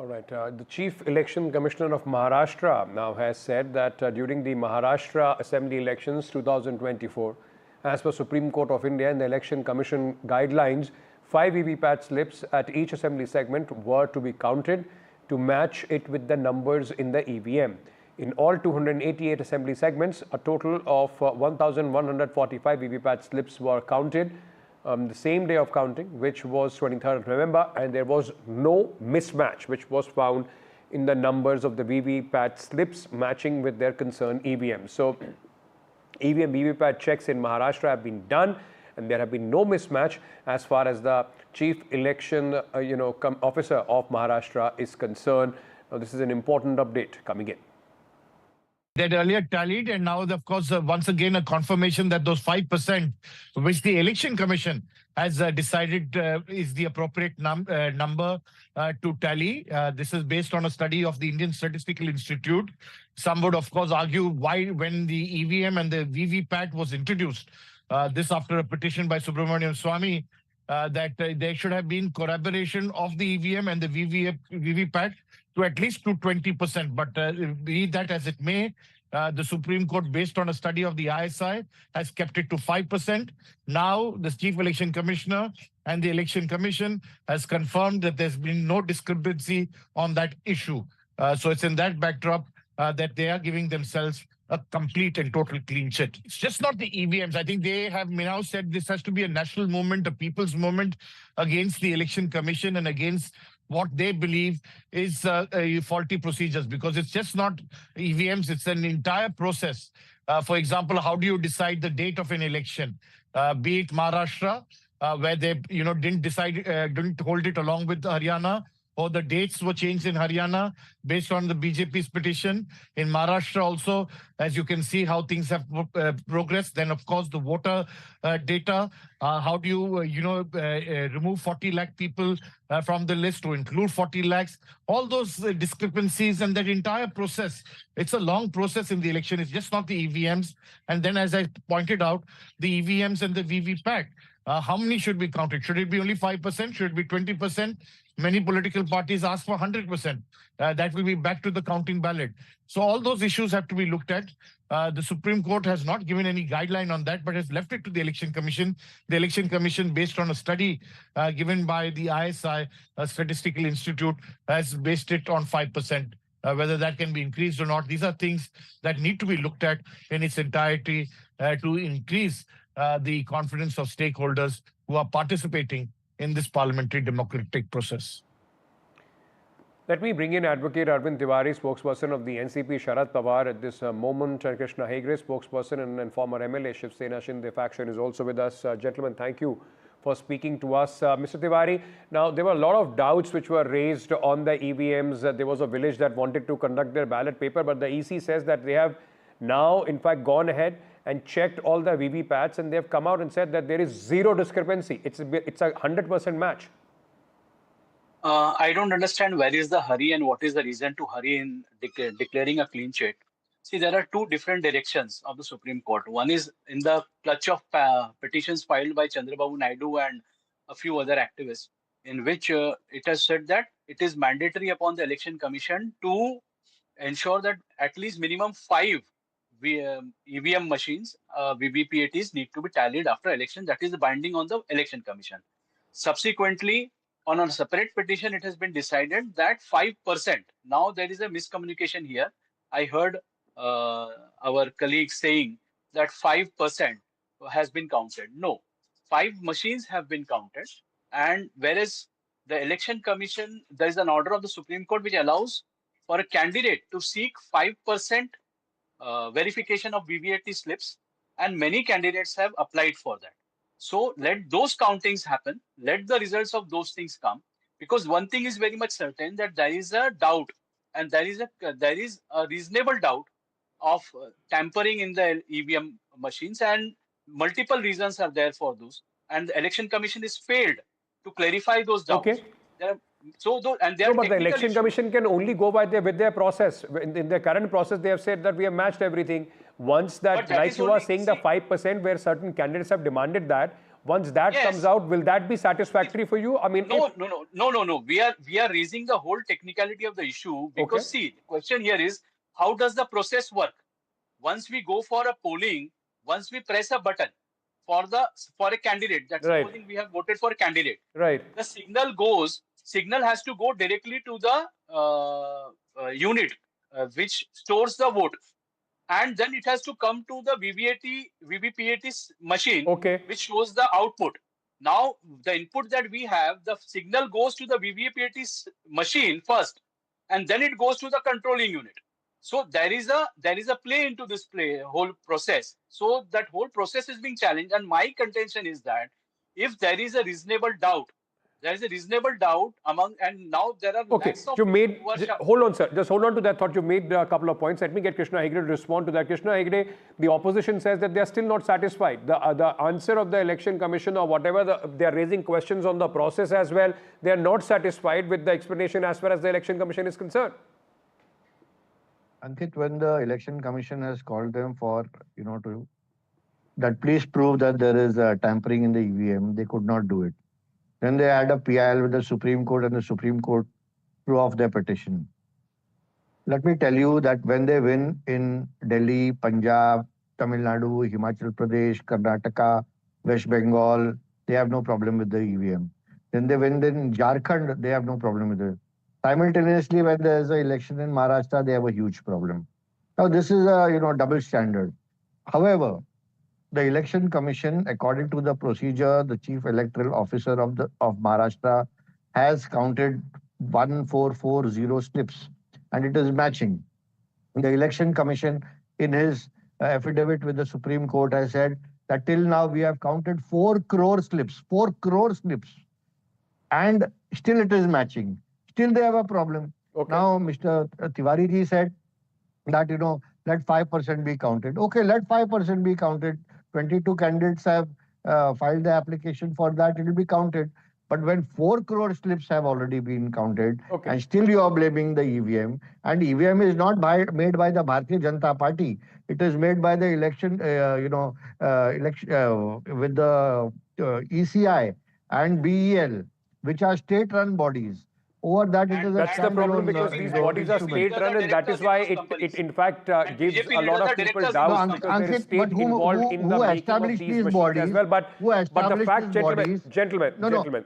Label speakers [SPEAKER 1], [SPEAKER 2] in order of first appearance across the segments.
[SPEAKER 1] All right. The Chief Election Commissioner of Maharashtra now has said that during the Maharashtra Assembly elections 2024, as per Supreme Court of India and the Election Commission guidelines, 5 VVPAT slips at each assembly segment were to be counted to match it with the numbers in the EVM. In all 288 assembly segments, a total of 1,145 VVPAT slips were counted the same day of counting, which was 23rd of November, and there was no mismatch which was found in the numbers of the VVPAT slips matching with their concerned EVM. So EVM-VVPAT checks in Maharashtra have been done, and there have been no mismatch as far as the Chief Election Officer of Maharashtra is concerned. Now, this is an important update coming in.
[SPEAKER 2] That earlier tallied, and now, of course, once again, a confirmation that those 5%, which the Election Commission has decided is the appropriate number to tally. This is based on a study of the Indian Statistical Institute. Some would, of course, argue why, when the EVM and the VVPAT was introduced, this after a petition by Subramanian Swamy, that there should have been corroboration of the EVM and the VVPAT to at least to 20%. But be that as it may, the Supreme Court, based on a study of the ISI, has kept it to 5%. Now, the Chief Election Commissioner and the Election Commission has confirmed that there's been no discrepancy on that issue. So it's in that backdrop that they are giving themselves a complete and total clean sheet. It's just not the EVMs. I think they have now said this has to be a national movement, a people's movement against the Election Commission and against what they believe is faulty procedures, because it's just not EVMs, it's an entire process. For example, how do you decide the date of an election? Be it Maharashtra, where they didn't hold it along with Haryana, or the dates were changed in Haryana based on the BJP's petition. In Maharashtra also, as you can see how things have progressed. Then, of course, the voter data. How do you, remove 40 lakh people from the list to include 40 lakhs? All those discrepancies and that entire process. It's a long process in the election. It's just not the EVMs. And then, as I pointed out, the EVMs and the VVPAT. How many should be counted? Should it be only 5%? Should it be 20%? Many political parties ask for 100%. That will be back to the counting ballot. So all those issues have to be looked at. The Supreme Court has not given any guideline on that, but has left it to the Election Commission. The Election Commission, based on a study given by the ISI, Statistical Institute, has based it on 5%. Whether that can be increased or not, these are things that need to be looked at in its entirety to increase the confidence of stakeholders who are participating in this parliamentary democratic process.
[SPEAKER 1] Let me bring in Advocate Arvind Tiwari, spokesperson of the NCP Sharad Pawar at this moment. Krishna Hegre, spokesperson and former MLA Shiv Sena Shinde faction, is also with us. Gentlemen, thank you for speaking to us. Mr. Tiwari, now there were a lot of doubts which were raised on the EVMs. There was a village that wanted to conduct their ballot paper, but the EC says that they have now, in fact, gone ahead and checked all the VVPATs, and they've come out and said that there is zero discrepancy. It's a 100% match.
[SPEAKER 3] I don't understand where is the hurry and what is the reason to hurry in declaring a clean sheet. See, there are two different directions of the Supreme Court. One is in the clutch of petitions filed by Chandrababu Naidu and a few other activists, in which it has said that it is mandatory upon the Election Commission to ensure that at least minimum 5 EVM machines, VVPATs, need to be tallied after election. That is binding on the Election Commission. Subsequently, on a separate petition, it has been decided that 5%. Now there is a miscommunication here. I heard our colleagues saying that 5% has been counted. No, 5 machines have been counted. And whereas the Election Commission, there is an order of the Supreme Court which allows for a candidate to seek 5% verification of VVPAT slips, and many candidates have applied for that. So let those countings happen, let the results of those things come, because one thing is very much certain, that there is a doubt, and there is a reasonable doubt of tampering in the EVM machines, and multiple reasons are there for those, and the Election Commission is failed to clarify those doubts.
[SPEAKER 1] Okay.
[SPEAKER 3] But
[SPEAKER 1] the Election Commission can only go by with their process. In their current process, they have said that we have matched everything. Once that, like you are saying, the 5% where certain candidates have demanded that, Once that
[SPEAKER 3] Yes.
[SPEAKER 1] comes out, will that be satisfactory for you? I mean,
[SPEAKER 3] No. We are raising the whole technicality of the issue because see, the question here is how does the process work? Once we go for a polling, once we press a button for a candidate, that's
[SPEAKER 1] Right.
[SPEAKER 3] supposing we have voted for a candidate.
[SPEAKER 1] Right.
[SPEAKER 3] The signal has to go directly to the unit which stores the vote, and then it has to come to the VVPAT machine, which shows the output. Now, the input that we have, the signal goes to the VVPAT machine first, and then it goes to the controlling unit. So there is a play into this whole process. So that whole process is being challenged, and my contention is that if there is a reasonable doubt, among, and now there are lakhs of
[SPEAKER 1] you made,
[SPEAKER 3] people who are
[SPEAKER 1] hold on, sir. Just hold on to that thought. You made a couple of points. Let me get Krishna Hegde to respond to that. Krishna Hegde, the opposition says that they are still not satisfied. The answer of the Election Commission or whatever, they are raising questions on the process as well. They are not satisfied with the explanation as far as the Election Commission is concerned.
[SPEAKER 4] Ankit, when the Election Commission has called them for, please prove that there is tampering in the EVM, they could not do it. Then they had a PIL with the Supreme Court, and the Supreme Court threw off their petition. Let me tell you that when they win in Delhi, Punjab, Tamil Nadu, Himachal Pradesh, Karnataka, West Bengal, they have no problem with the EVM. Then they win in Jharkhand, they have no problem with it. Simultaneously, when there is an election in Maharashtra, they have a huge problem. Now, this is a double standard. However, the Election Commission, according to the procedure, the Chief Electoral Officer of Maharashtra has counted 1440 slips, and it is matching. The Election Commission, in his affidavit with the Supreme Court, has said that till now we have counted 4 crore slips, and still it is matching. Still they have a problem. Now, Mr. Tiwari ji said that, let 5% be counted. Okay, let 5% be counted. 22 candidates have filed the application for that, it will be counted. But when 4 crore slips have already been counted, and still you are blaming the EVM, and EVM is not made by the Bharatiya Janata Party, it is made by the election, with the ECI and BEL, which are state-run bodies. Over that, it is
[SPEAKER 1] that's the problem, because these bodies are state-run, and that is why it in fact gives a lot of people doubts, because there is state involved in the making of these machines as well. But the fact, gentlemen,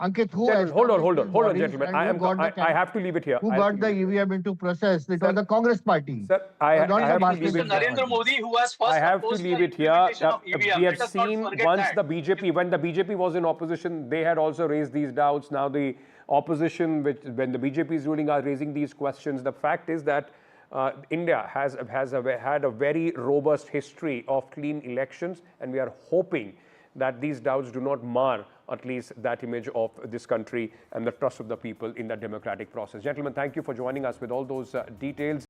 [SPEAKER 4] Ankit,
[SPEAKER 1] hold on, gentlemen. I have to leave it here.
[SPEAKER 4] Who got the EVM into process? It was the Congress Party.
[SPEAKER 1] Sir, I have to leave it here.
[SPEAKER 3] Narendra Modi, who was first.
[SPEAKER 1] I have to leave it here. We have seen once the BJP, when the BJP was in opposition, they had also raised these doubts. Now the opposition, when the BJP is ruling, are raising these questions. The fact is that India has had a very robust history of clean elections, and we are hoping that these doubts do not mar at least that image of this country and the trust of the people in the democratic process. Gentlemen, thank you for joining us with all those details.